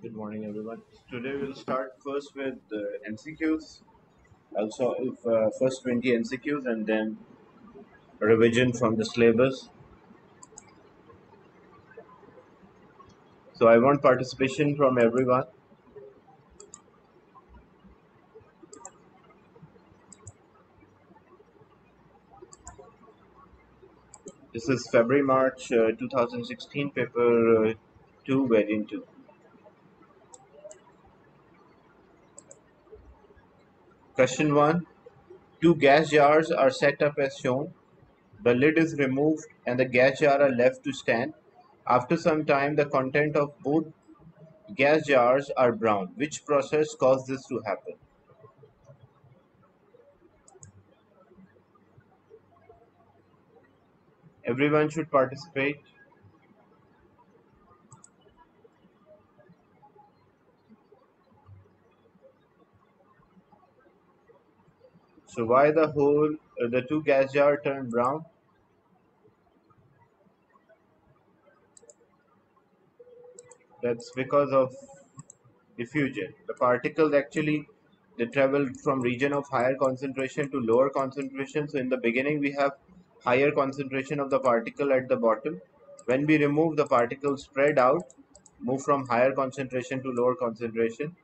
Good morning, everyone. Today we'll start first with MCQs. I'll solve first 20 MCQs and then a revision from the syllabus. So I want participation from everyone. This is February March 2016 paper 2 variant 2. Question 1. Two gas jars are set up as shown. The lid is removed and the gas jar are left to stand. After some time, the content of both gas jars are brown. Which process caused this to happen? Everyone should participate. So why the two gas jar turn brown? That's because of diffusion. The particles actually they travel from region of higher concentration to lower concentration. So in the beginning we have higher concentration of the particle at the bottom. When we remove the particles spread out, move from higher concentration to lower concentration.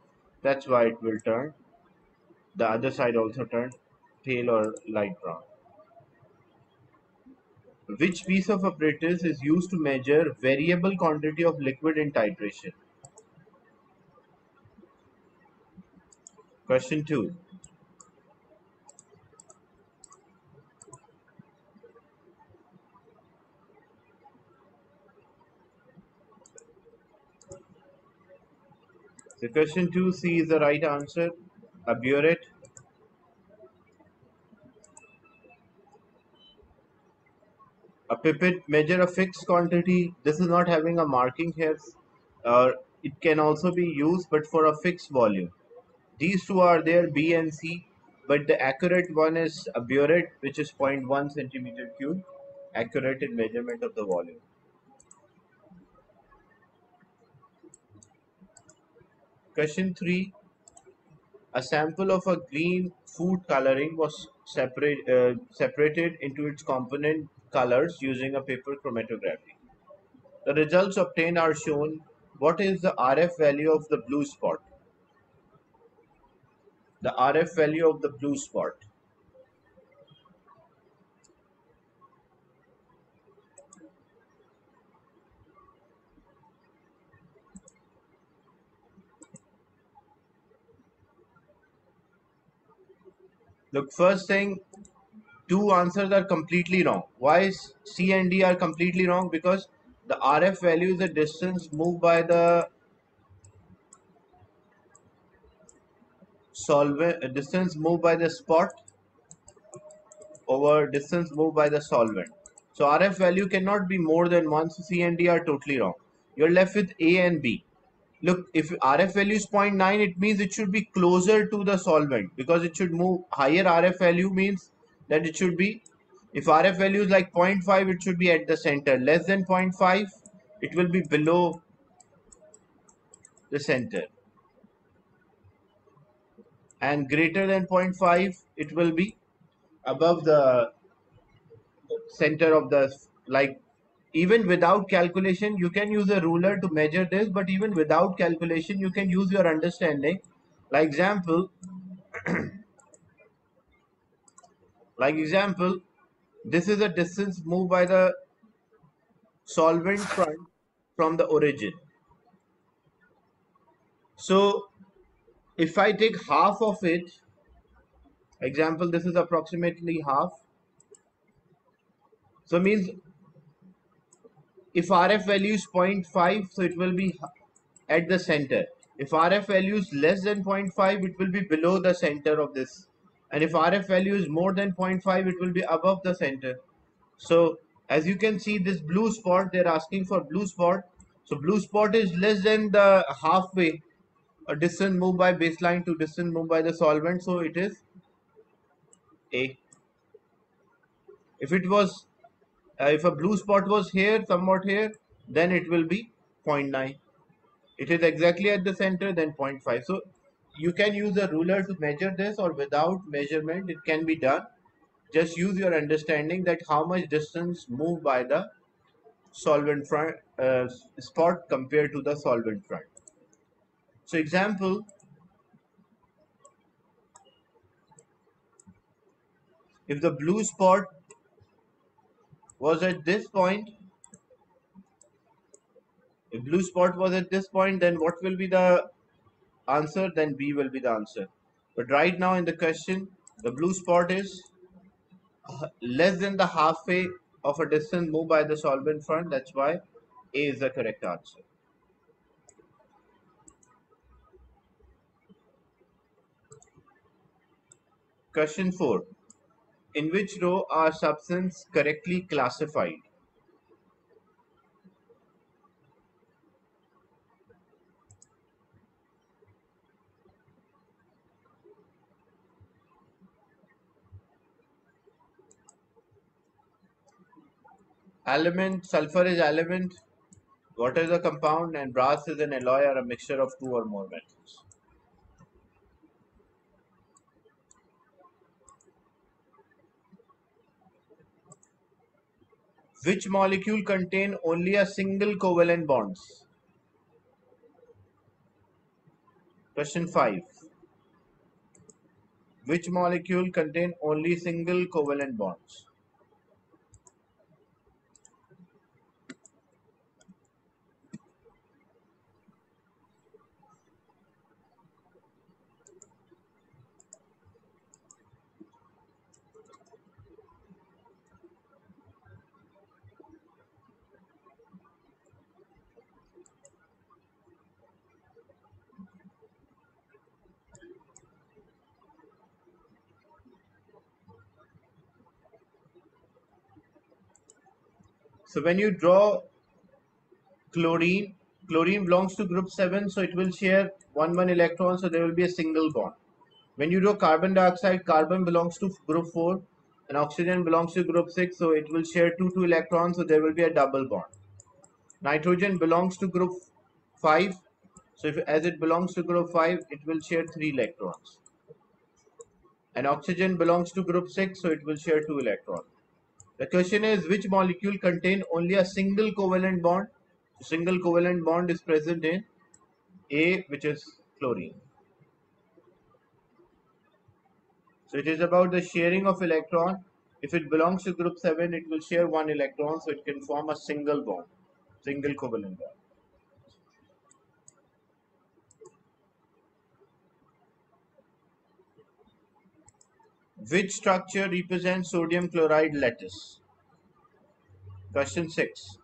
That's why it will turn. The other side also turn pale or light brown. Which piece of apparatus is used to measure variable quantity of liquid in titration? Question 2. So question 2C is the right answer. A burette. A pipette measure a fixed quantity. This is not having a marking here. It can also be used but for a fixed volume. These two are there, B and C, but the accurate one is a burette, which is 0.1 centimeter cube, accurate in measurement of the volume. Question 3. A sample of a green food coloring was separated into its component colors using a paper chromatography. The results obtained are shown. What is the RF value of the blue spot? The RF value of the blue spot. Look, first thing, two answers are completely wrong. Why is C and D are completely wrong? Because the RF value is the distance moved by the solvent, distance moved by the spot over distance moved by the solvent. So RF value cannot be more than 1. So C and D are totally wrong. You're left with A and B. Look, if RF value is 0.9, it means it should be closer to the solvent because it should move. Higher RF value means that it should be, if RF value is like 0.5, it should be at the center. Less than 0.5, it will be below the center. And greater than 0.5, it will be above the center of the, like, even without calculation you can use a ruler to measure this, but even without calculation you can use your understanding. like example example, this is a distance moved by the solvent front from the origin. So if I take half of it, example, this is approximately half, so means if RF value is 0.5, so it will be at the center. If RF value is less than 0.5, it will be below the center of this. And if RF value is more than 0.5, it will be above the center. So as you can see, this blue spot, they're asking for blue spot. So blue spot is less than the halfway, a distance moved by baseline to distance moved by the solvent. So it is A. If it was, if a blue spot was here, somewhat here, then it will be 0.9. it is exactly at the center, then 0.5. So you can use a ruler to measure this, or without measurement it can be done. Just use your understanding that how much distance moved by the solvent front spot compared to the solvent front. So example, if the blue spot was at this point, if blue spot was at this point, then what will be the answer? Then B will be the answer. But right now in the question, the blue spot is less than the halfway of a distance moved by the solvent front. That's why A is the correct answer. Question 4. In which row are substances correctly classified? Element, sulfur is element, water is a compound, and brass is an alloy or a mixture of two or more metals. Which molecule contain only a single covalent bonds? Question 5. Which molecule contain only single covalent bonds? So when you draw chlorine, chlorine belongs to group 7, so it will share 1 electron, so there will be a single bond. When you draw carbon dioxide, carbon belongs to group 4 and oxygen belongs to group 6, so it will share 2 electrons, so there will be a double bond. Nitrogen belongs to group 5, so as it belongs to group 5, it will share 3 electrons. And oxygen belongs to group 6, so it will share 2 electrons. The question is, which molecule contain only a single covalent bond? Single covalent bond is present in A, which is chlorine. So it is about the sharing of electron. If it belongs to group 7, it will share 1 electron, so it can form a single bond, single covalent bond. Which structure represents sodium chloride lattice? Question 6.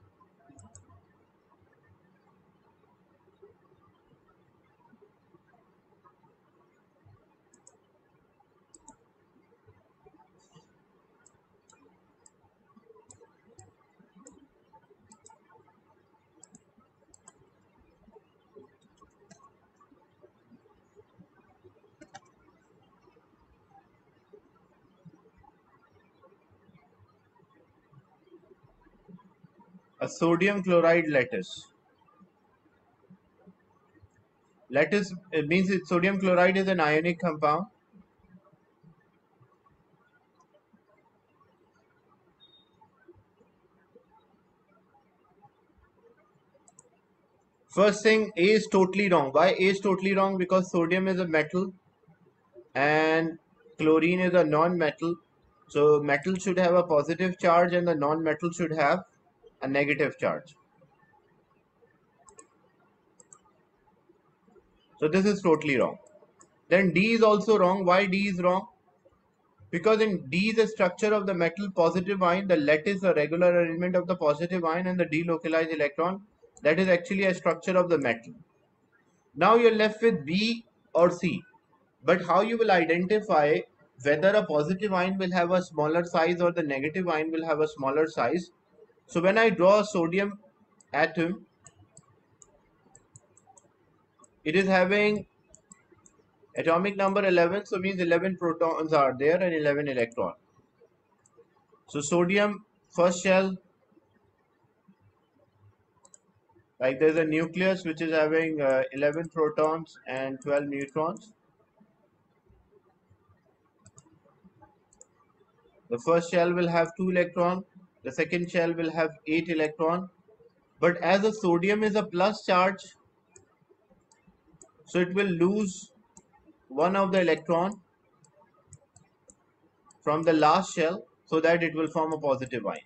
A sodium chloride lattice. Lattice means sodium chloride is an ionic compound. First thing, A is totally wrong. Why A is totally wrong? Because sodium is a metal and chlorine is a non-metal. So metal should have a positive charge and the non-metal should have a negative charge. So this is totally wrong. Then D is also wrong. Why D is wrong? Because in D, the structure of the metal positive ion, the lattice, a regular arrangement of the positive ion and the delocalized electron, that is actually a structure of the metal. Now you're left with B or C. But how you will identify whether a positive ion will have a smaller size or the negative ion will have a smaller size? So when I draw a sodium atom, it is having atomic number 11, so means 11 protons are there and 11 electrons. So sodium first shell Like there's a nucleus which is having 11 protons and 12 neutrons. The first shell will have 2 electrons, the second shell will have 8 electrons. But as the sodium is a plus charge, so it will lose one of the electron from the last shell so that it will form a positive ion.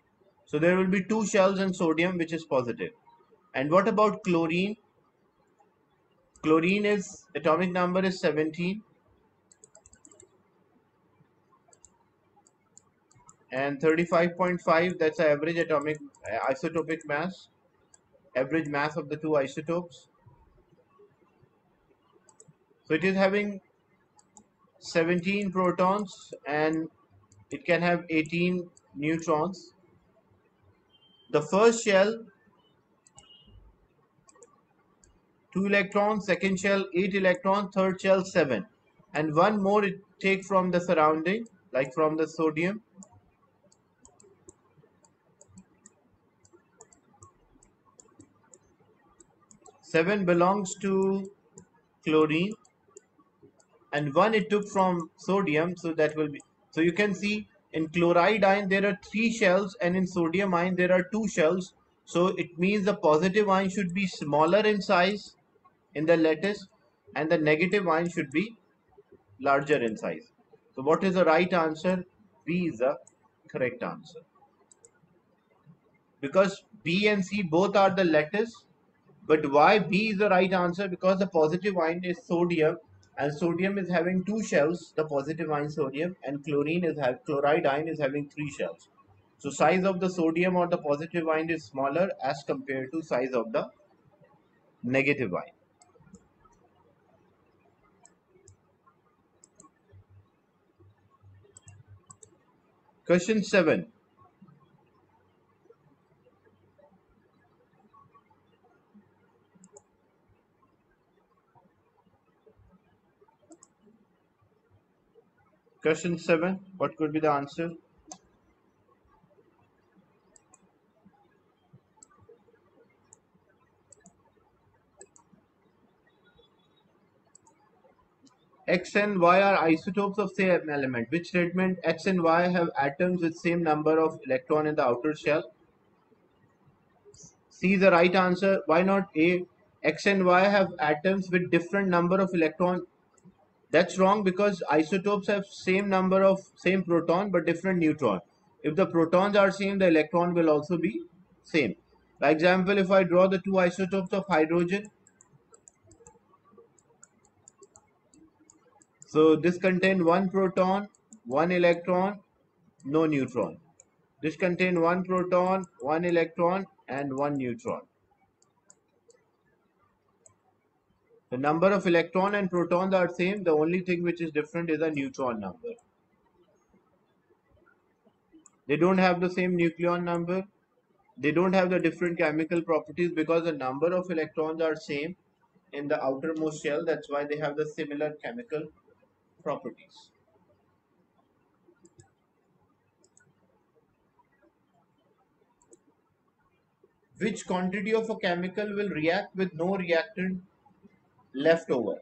So there will be 2 shells in sodium which is positive. And what about chlorine? Chlorine is atomic number is 17 and 35.5, that's the average atomic isotopic mass, average mass of the two isotopes. So it is having 17 protons and it can have 18 neutrons. The first shell 2 electrons, second shell 8 electrons, third shell 7, and one more it take from the surrounding, like from the sodium. 7 belongs to chlorine and 1 it took from sodium, so that will be, so you can see in chloride ion there are 3 shells and in sodium ion there are 2 shells. So it means the positive ion should be smaller in size in the lattice and the negative ion should be larger in size. So what is the right answer? B is the correct answer. Because B and C both are the lattice, but why B is the right answer? Because the positive ion is sodium and sodium is having 2 shells, the positive ion sodium, and chloride ion is having 3 shells. So size of the sodium or the positive ion is smaller as compared to size of the negative ion. Question 7. Question 7. What could be the answer? X and Y are isotopes of same element. Which statement? X and Y have atoms with same number of electron in the outer shell. C is the right answer. Why not A? X and Y have atoms with different number of electron. That's wrong because isotopes have same number of same proton but different neutron. If the protons are same, the electron will also be same. For example, if I draw the two isotopes of hydrogen, so this contain one proton, one electron, no neutron. This contain one proton, one electron, and one neutron. The number of electron and protons are same. The only thing which is different is the neutron number. They don't have the same nucleon number. They don't have the different chemical properties because the number of electrons are same in the outermost shell. That's why they have the similar chemical properties. Which quantity of a chemical will react with no reactant left over?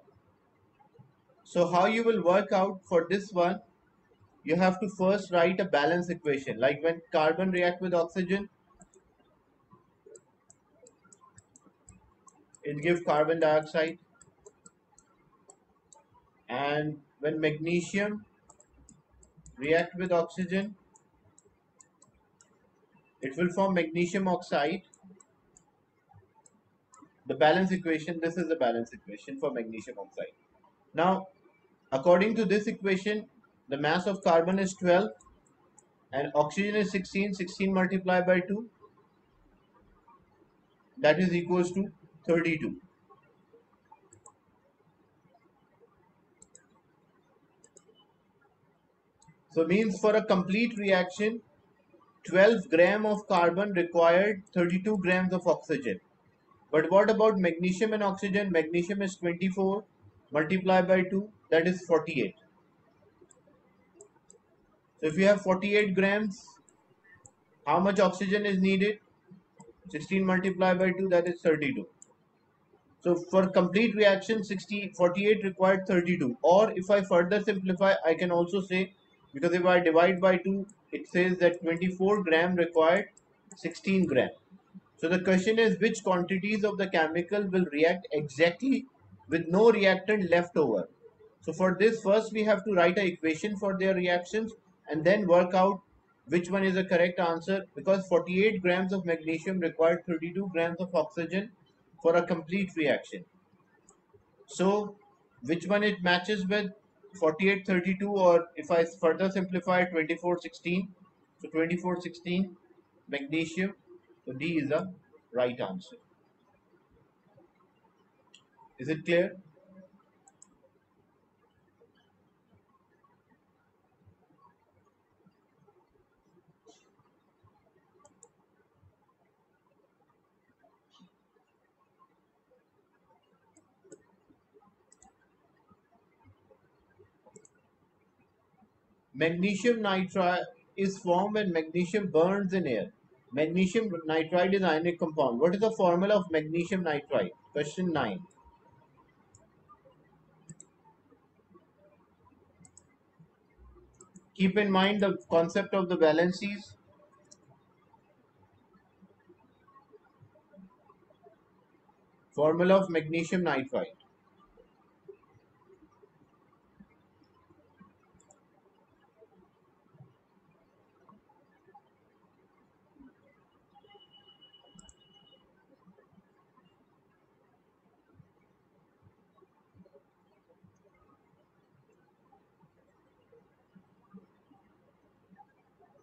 So how you will work out for this one? You have to first write a balance equation. Like when carbon react with oxygen, it gives carbon dioxide. And when magnesium react with oxygen, it will form magnesium oxide. The balance equation, this is the balance equation for magnesium oxide. Now, according to this equation, the mass of carbon is 12 and oxygen is 16. 16 multiplied by 2, that is equals to 32. So means for a complete reaction, 12 gram of carbon required 32 grams of oxygen. But what about magnesium and oxygen? Magnesium is 24 multiplied by 2, that is 48. So if you have 48 grams, how much oxygen is needed? 16 multiplied by 2, that is 32. So for complete reaction, 48 required 32. Or if I further simplify, I can also say, because if I divide by 2, it says that 24 gram required 16 gram. So the question is, which quantities of the chemical will react exactly with no reactant left over? So for this, first we have to write an equation for their reactions and then work out which one is the correct answer, because 48 grams of magnesium required 32 grams of oxygen for a complete reaction. So which one it matches with, 4832, or if I further simplify, 2416. So 2416 magnesium. So D is the right answer. Is it clear? Magnesium nitride is formed when magnesium burns in air. Magnesium nitride is ionic compound. What is the formula of magnesium nitride? Question 9. Keep in mind the concept of the valencies. Formula of magnesium nitride.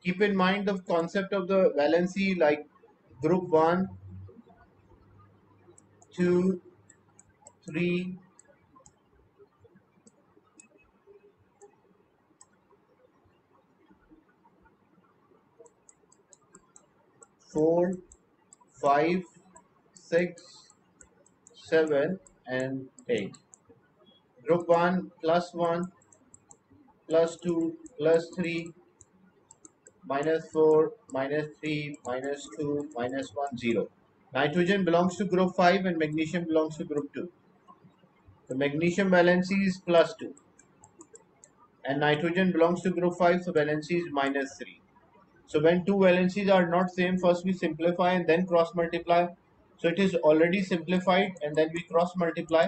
Keep in mind the concept of the valency, like group 1, 2, 3, 4, 5, 6, 7, and 8. Group 1 plus 1 plus 2 plus 3 minus 4 minus 3 minus 2 minus 1 0. Nitrogen belongs to group 5 and magnesium belongs to group 2. The magnesium valency is plus 2 and nitrogen belongs to group 5, so valency is minus 3. So when two valencies are not same, first we simplify and then cross multiply. So it is already simplified and then we cross multiply.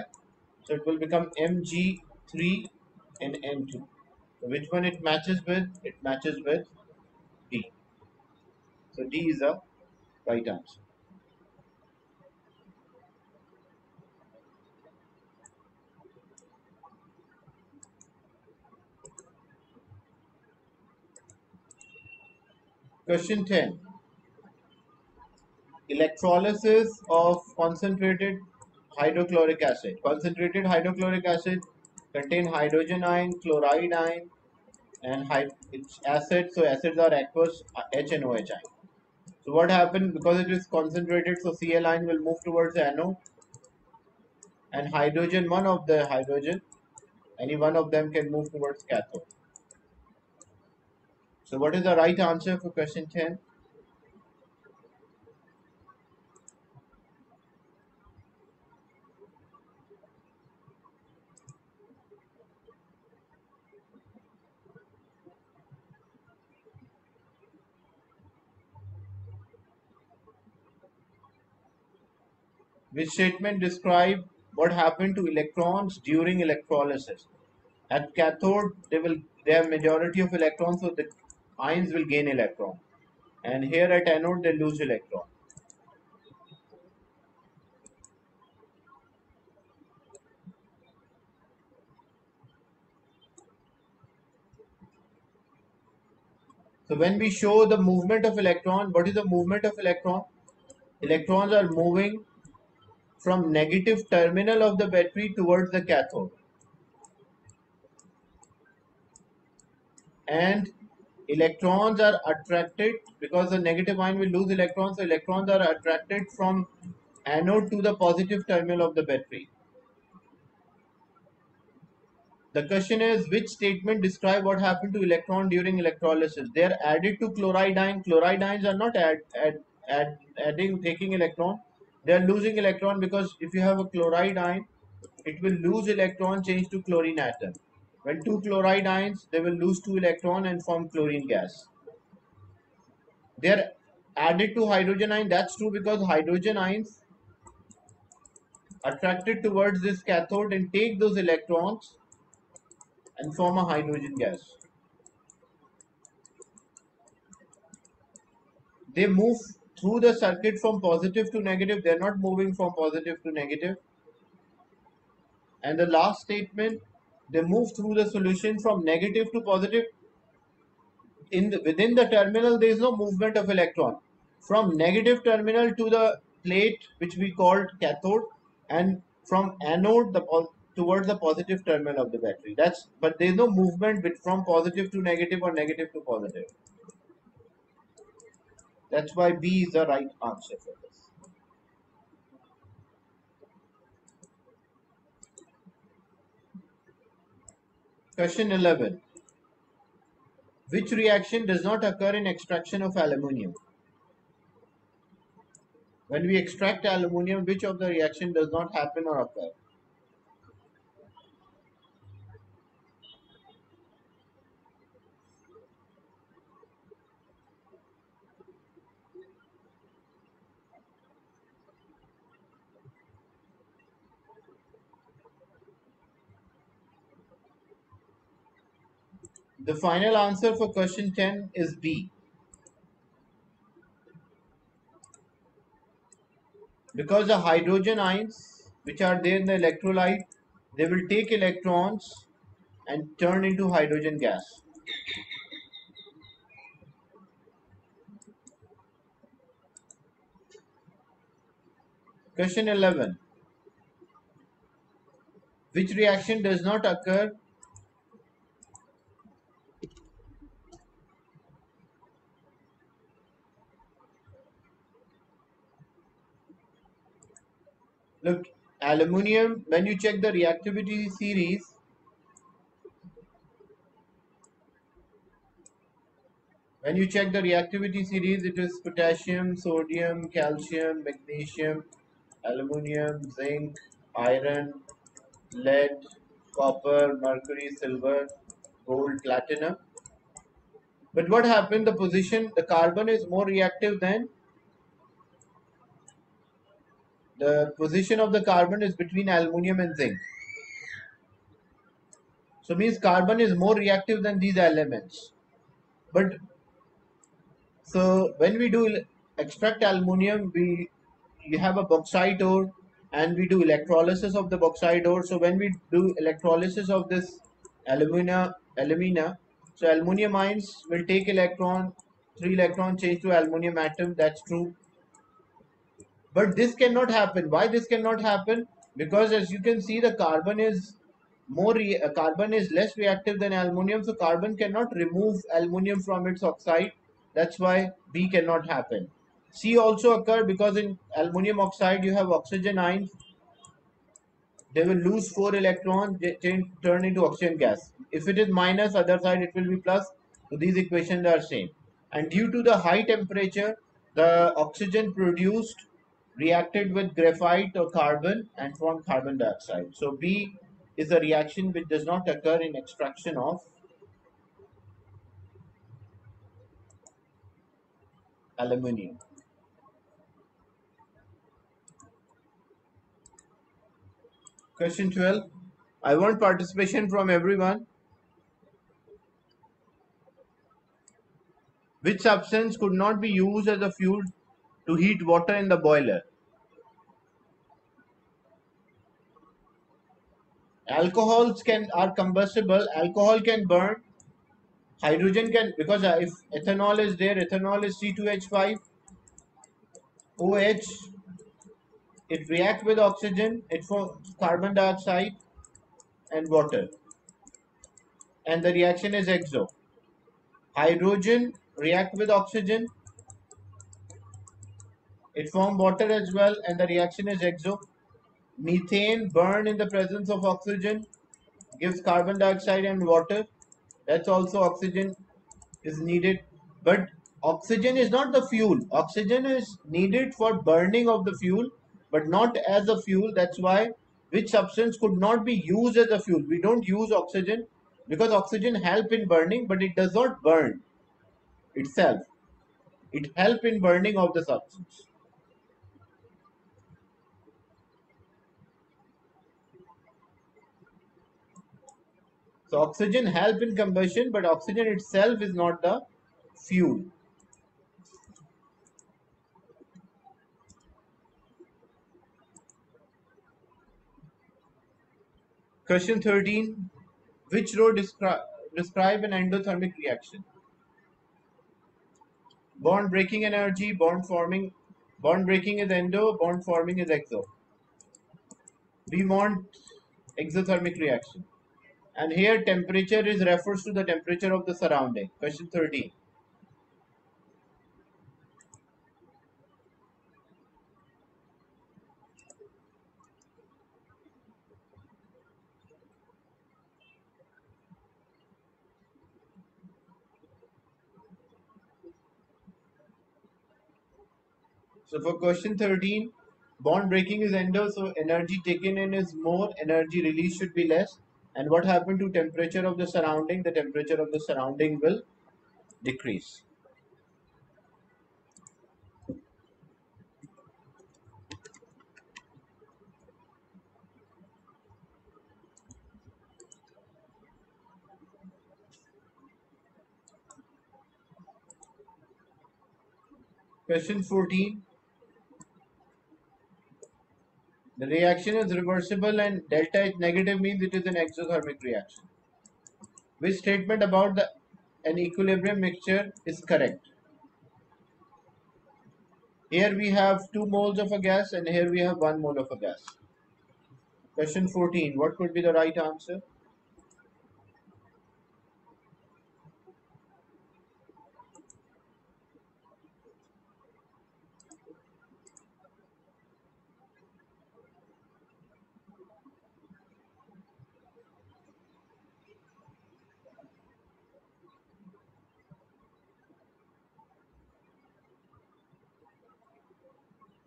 So it will become Mg3 and N2. So which one it matches with? It matches with D. So D is the right answer. Question 10. Electrolysis of concentrated hydrochloric acid. Concentrated hydrochloric acid contain hydrogen ion, chloride ion, and it's acid. So acids are aqueous, H and OH ion. So what happened, because it is concentrated, so Cl ion will move towards the anode, and hydrogen, one of the hydrogen, any one of them can move towards cathode. So what is the right answer for question 10? Which statement describe what happened to electrons during electrolysis? At cathode, they have majority of electrons, so the ions will gain electron. And here at anode, they lose electron. So when we show the movement of electron, what is the movement of electron? Electrons are moving from negative terminal of the battery towards the cathode. And electrons are attracted, because the negative ion will lose electrons, so electrons are attracted from anode to the positive terminal of the battery. The question is, which statement describe what happened to electron during electrolysis? They are added to chloride ion. Chloride ions are not taking electron, they are losing electron, because if you have a chloride ion, it will lose electron, change to chlorine atom. When two chloride ions, they will lose two electron and form chlorine gas. They are added to hydrogen ion. That's true, because hydrogen ions attracted towards this cathode and take those electrons and form a hydrogen gas. They move through the circuit from positive to negative. They're not moving from positive to negative. And the last statement, they move through the solution from negative to positive. Within the terminal, there is no movement of electron from negative terminal to the plate, which we called cathode, and from anode towards the positive terminal of the battery. But there is no movement from positive to negative or negative to positive. That's why B is the right answer for this. Question 11. Which reaction does not occur in extraction of aluminium? When we extract aluminium, which of the reaction does not happen or occur? The final answer for question 10 is B. Because the hydrogen ions which are there in the electrolyte, they will take electrons and turn into hydrogen gas. Question 11. Which reaction does not occur Look, aluminium, when you check the reactivity series, it is potassium, sodium, calcium, magnesium, aluminium, zinc, iron, lead, copper, mercury, silver, gold, platinum. But what happened? The carbon is more reactive than the position of the carbon is between aluminium and zinc. So means carbon is more reactive than these elements. But so when we do extract aluminium, you have a bauxite ore, and we do electrolysis of the bauxite ore. So when we do electrolysis of this alumina, so aluminium ions will take electron, 3 electron change to aluminium atom. That's true. But this cannot happen. Why this cannot happen? Because as you can see, the carbon is less reactive than aluminium, so carbon cannot remove aluminium from its oxide. That's why B cannot happen. C also occur because in aluminium oxide you have oxygen ions. They will lose 4 electrons, they turn into oxygen gas. If it is minus, other side it will be plus. So these equations are same. And due to the high temperature, the oxygen produced reacted with graphite or carbon and formed carbon dioxide. So B is a reaction which does not occur in extraction of aluminium. Question 12. I want participation from everyone. Which substance could not be used as a fuel to heat water in the boiler? Alcohols are combustible. Alcohol can burn. Hydrogen can, because if ethanol is there, ethanol is C2H5 OH. It reacts with oxygen. It forms carbon dioxide and water, and the reaction is exo. Hydrogen react with oxygen. It forms water as well, and the reaction is exo. Methane burn in the presence of oxygen, gives carbon dioxide and water. That's also oxygen is needed. But Oxygen is not the fuel. Oxygen is needed for burning of the fuel, but not as a fuel. That's why which substance could not be used as a fuel. We don't use oxygen because oxygen help in burning, but it does not burn itself. It help in burning of the substance. So oxygen help in combustion, but oxygen itself is not the fuel. Question 13. Which row describe an endothermic reaction? Bond breaking energy, bond forming. Bond breaking is endo, bond forming is exo. We want exothermic reaction. And here temperature is refers to the temperature of the surrounding. Question 13. So for question 13, bond breaking is endo, so energy taken in is more, energy released should be less. And what happened to temperature of the surrounding? The temperature of the surrounding will decrease. Question 14. The reaction is reversible and delta H negative means it is an exothermic reaction. Which statement about an equilibrium mixture is correct? Here we have 2 moles of a gas and here we have 1 mole of a gas. Question 14. What could be the right answer?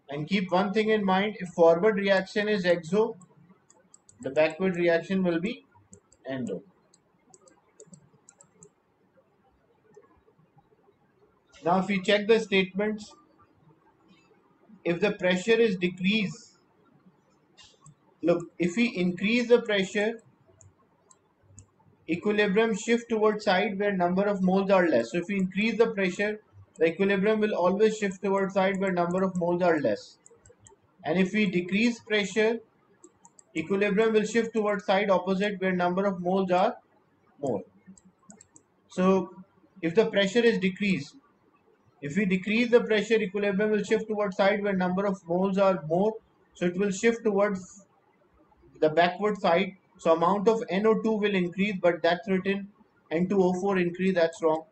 And keep one thing in mind, if forward reaction is exo, the backward reaction will be endo. Now if we check the statements, if the pressure is decreased, look, if we increase the pressure, equilibrium shift towards side where number of moles are less. So if we increase the pressure, the equilibrium will always shift towards side where number of moles are less. And if we decrease pressure, equilibrium will shift towards side opposite where number of moles are more. So if the pressure is decreased, if we decrease the pressure, equilibrium will shift towards side where number of moles are more. So it will shift towards the backward side. So amount of NO2 will increase, but that's written N2O4 increase, that's wrong.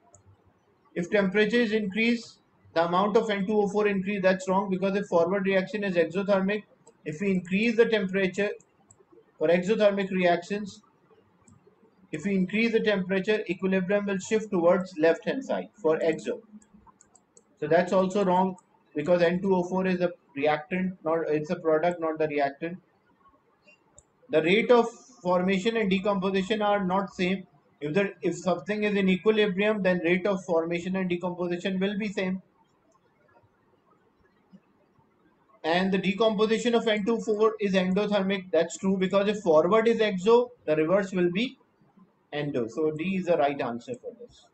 If temperature is increased, the amount of N2O4 increase, that's wrong because the forward reaction is exothermic. If we increase the temperature for exothermic reactions, if we increase the temperature, equilibrium will shift towards left hand side for exo. So that's also wrong because N2O4 is a reactant, not it's a product, not the reactant. The rate of formation and decomposition are not same. If something is in equilibrium, then rate of formation and decomposition will be same. And the decomposition of N2O4 is endothermic. That's true because if forward is exo, the reverse will be endo. So D is the right answer for this.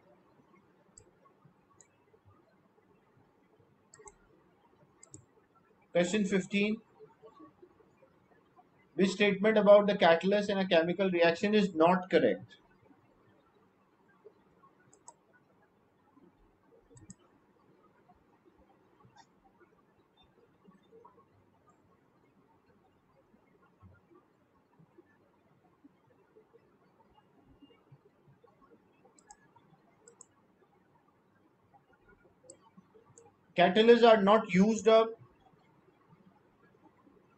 Question 15. Which statement about the catalyst in a chemical reaction is not correct? Catalysts are not used up.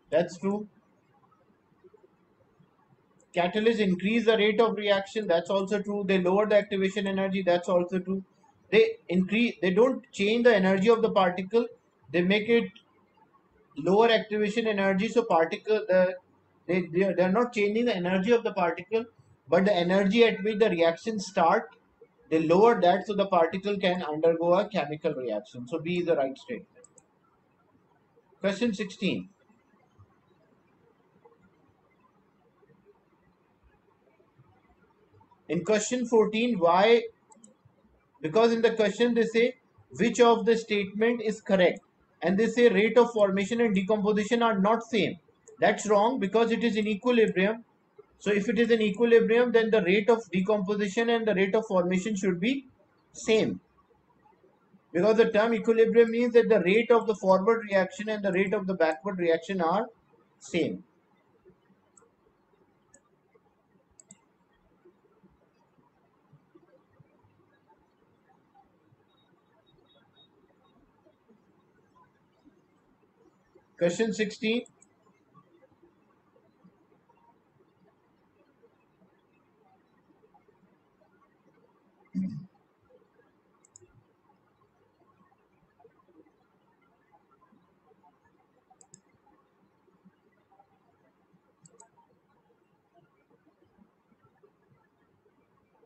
That's true. Catalysts increase the rate of reaction. That's also true. They lower the activation energy. That's also true. they don't change the energy of the particle, they make it lower activation energy. So they're not changing the energy of the particle, but the energy at which the reaction start, they lower that so the particle can undergo a chemical reaction. So B is the right statement. Question 16. In question 14, why? Because in the question they say which of the statement is correct, and they say rate of formation and decomposition are not same. That's wrong because it is in equilibrium. So if it is in equilibrium, then the rate of decomposition and the rate of formation should be same, because the term equilibrium means that the rate of the forward reaction and the rate of the backward reaction are same. Question 16.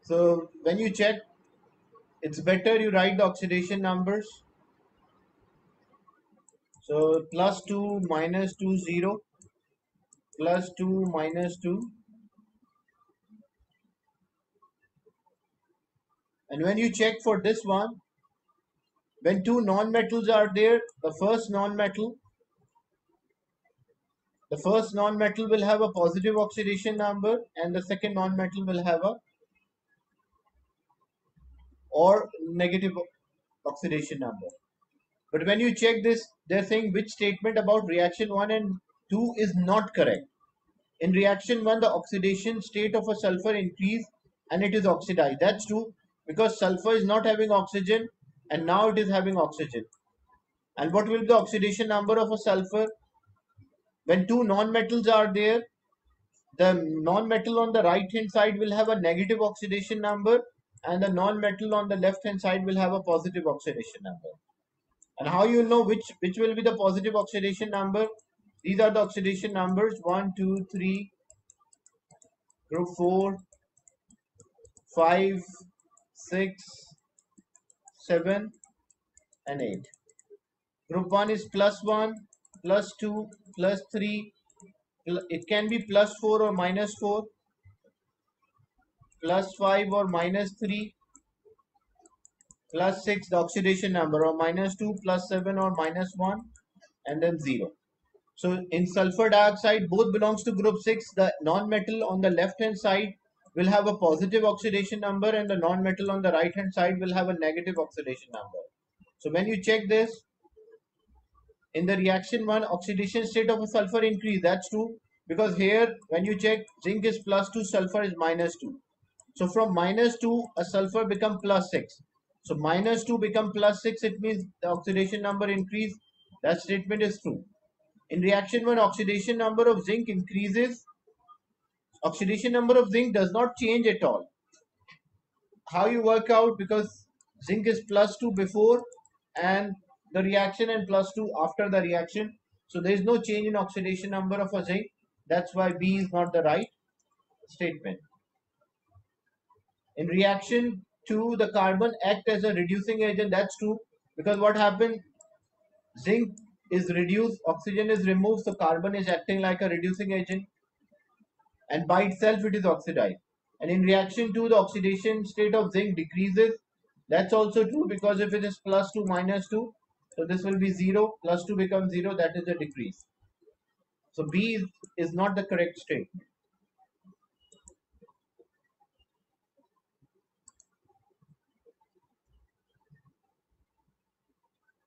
So when you check, it's better you write the oxidation numbers. So +2, -2, 0, +2, -2. And when you check for this one, when two non-metals are there, the first non-metal will have a positive oxidation number, and the second non-metal will have a or negative oxidation number. But when you check this, they're saying which statement about reaction 1 and 2 is not correct. In reaction 1, the oxidation state of a sulfur increased and it is oxidized. That's true because sulfur is not having oxygen and now it is having oxygen. And what will be the oxidation number of a sulfur? When two non-metals are there, the non-metal on the right hand side will have a negative oxidation number and the non-metal on the left hand side will have a positive oxidation number. And how you know which will be the positive oxidation number? These are the oxidation numbers: 1, 2, 3, group 4, 5, 6, 7, and 8. Group 1 is +1, +2, +3. It can be +4 or -4, +5 or -3, +6, the oxidation number, or -2, +7 or -1, and then 0. So in sulfur dioxide, both belongs to group 6. The non-metal on the left hand side will have a positive oxidation number and the non-metal on the right hand side will have a negative oxidation number. So when you check this, in the reaction 1, oxidation state of a sulfur increase. That's true because here when you check, zinc is +2, sulfur is -2. So from -2, a sulfur become +6. So -2 become +6, it means the oxidation number increase. That statement is true. In reaction 1, oxidation number of zinc increases. Oxidation number of zinc does not change at all. How you work out? Because zinc is +2 before and the reaction and +2 after the reaction. So there is no change in oxidation number of a zinc. That's why B is not the right statement. In reaction 2, the carbon act as a reducing agent. That's true because what happened? Zinc is reduced, oxygen is removed, so carbon is acting like a reducing agent, and by itself it is oxidized. And in reaction 2, the oxidation state of zinc decreases. That's also true because if it is +2, -2, so this will be 0, +2 becomes 0, that is a decrease. So B is not the correct statement.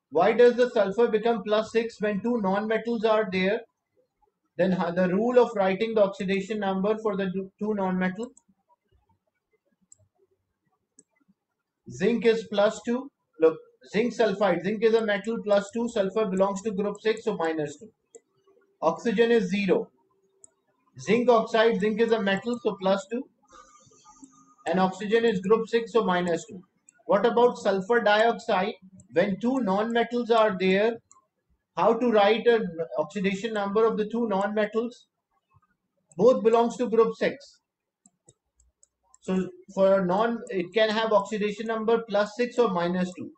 Why does the sulfur become +6 when two non-metals are there? Then the rule of writing the oxidation number for the two non-metals. Zinc is +2. Look, zinc sulfide. Zinc is a metal, +2. Sulfur belongs to group 6, so -2. Oxygen is 0. Zinc oxide, zinc is a metal, so +2. And oxygen is group 6, so -2. What about sulfur dioxide? When two non-metals are there, how to write an oxidation number of the two non-metals? Both belongs to group 6. So for a non, it can have oxidation number +6 or -2.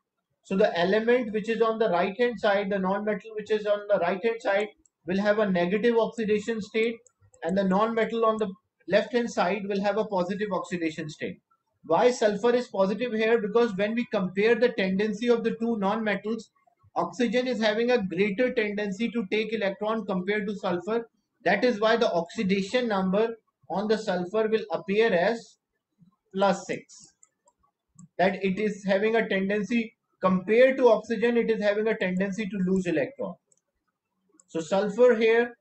So the element which is on the right hand side, the non-metal which is on the right hand side will have a negative oxidation state, and the non-metal on the left hand side will have a positive oxidation state. Why sulfur is positive here? Because when we compare the tendency of the two non-metals, oxygen is having a greater tendency to take electron compared to sulfur. That is why the oxidation number on the sulfur will appear as +6. That it is having a tendency, compared to oxygen, it is having a tendency to lose electron. So sulfur here,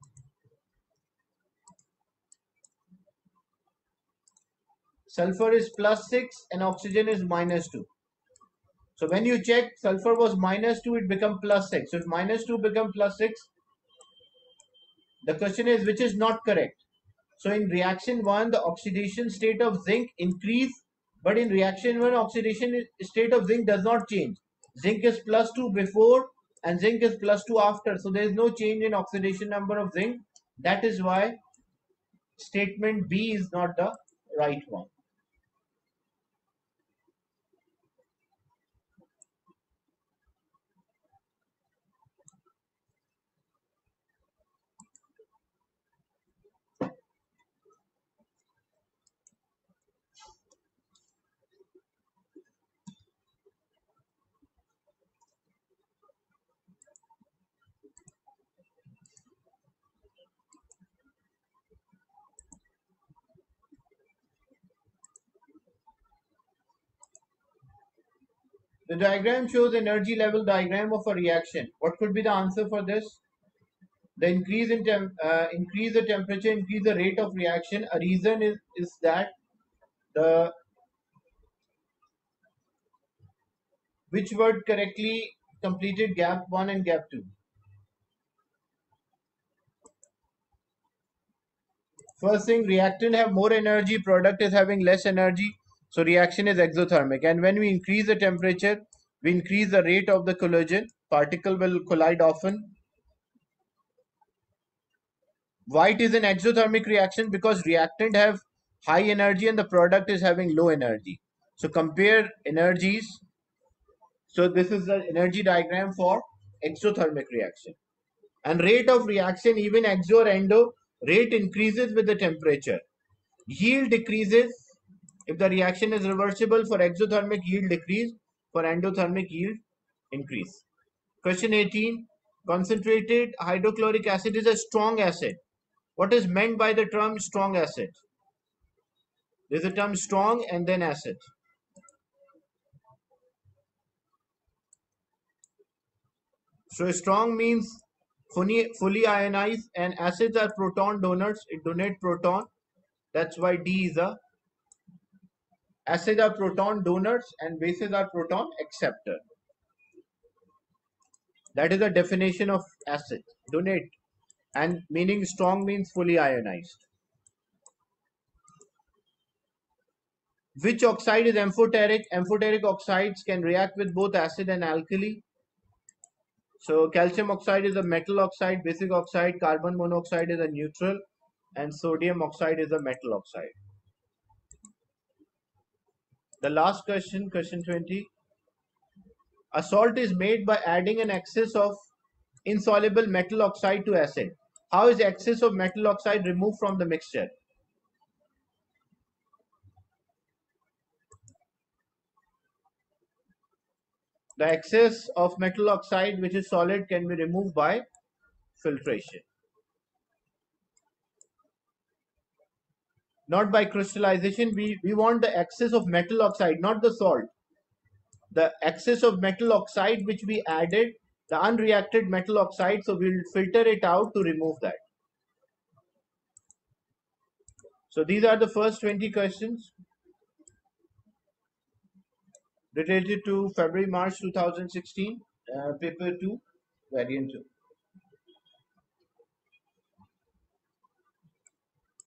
sulfur is +6 and oxygen is -2. So when you check sulfur was -2, it become +6. So if -2 become +6, the question is which is not correct. So in reaction 1, the oxidation state of zinc increase, but in reaction 1, oxidation state of zinc does not change. Zinc is +2 before and zinc is +2 after. So there is no change in oxidation number of zinc. That is why statement B is not the right one. The diagram shows energy level diagram of a reaction. What could be the answer for this? The increase the temperature, increase the rate of reaction. A reason is that the which word correctly completed gap 1 and gap 2? First thing, reactant have more energy, product is having less energy, so reaction is exothermic. And when we increase the temperature, we increase the rate of the collision. Particle will collide often. Why it is an exothermic reaction? Because reactant have high energy and the product is having low energy. So compare energies. So this is the energy diagram for exothermic reaction. And rate of reaction, even exo or endo, rate increases with the temperature. Yield decreases if the reaction is reversible. For exothermic, yield decrease. For endothermic, yield increase. Question 18. Concentrated hydrochloric acid is a strong acid. What is meant by the term strong acid? There is a term strong and then acid. So strong means fully ionized, and acids are proton donors. It donate proton. That's why D is a. Acids are proton donors and bases are proton acceptor. That is the definition of acid. Donate. And meaning strong means fully ionized. Which oxide is amphoteric? Amphoteric oxides can react with both acid and alkali. So calcium oxide is a metal oxide, basic oxide, carbon monoxide is a neutral, and sodium oxide is a metal oxide. The last question, question 20. A salt is made by adding an excess of insoluble metal oxide to acid. How is excess of metal oxide removed from the mixture? The excess of metal oxide, which is solid, can be removed by filtration. Not by crystallization. We want the excess of metal oxide, not the salt. The excess of metal oxide which we added, the unreacted metal oxide, so we'll filter it out to remove that. So these are the first 20 questions related to February March 2016, paper 2, variant 2.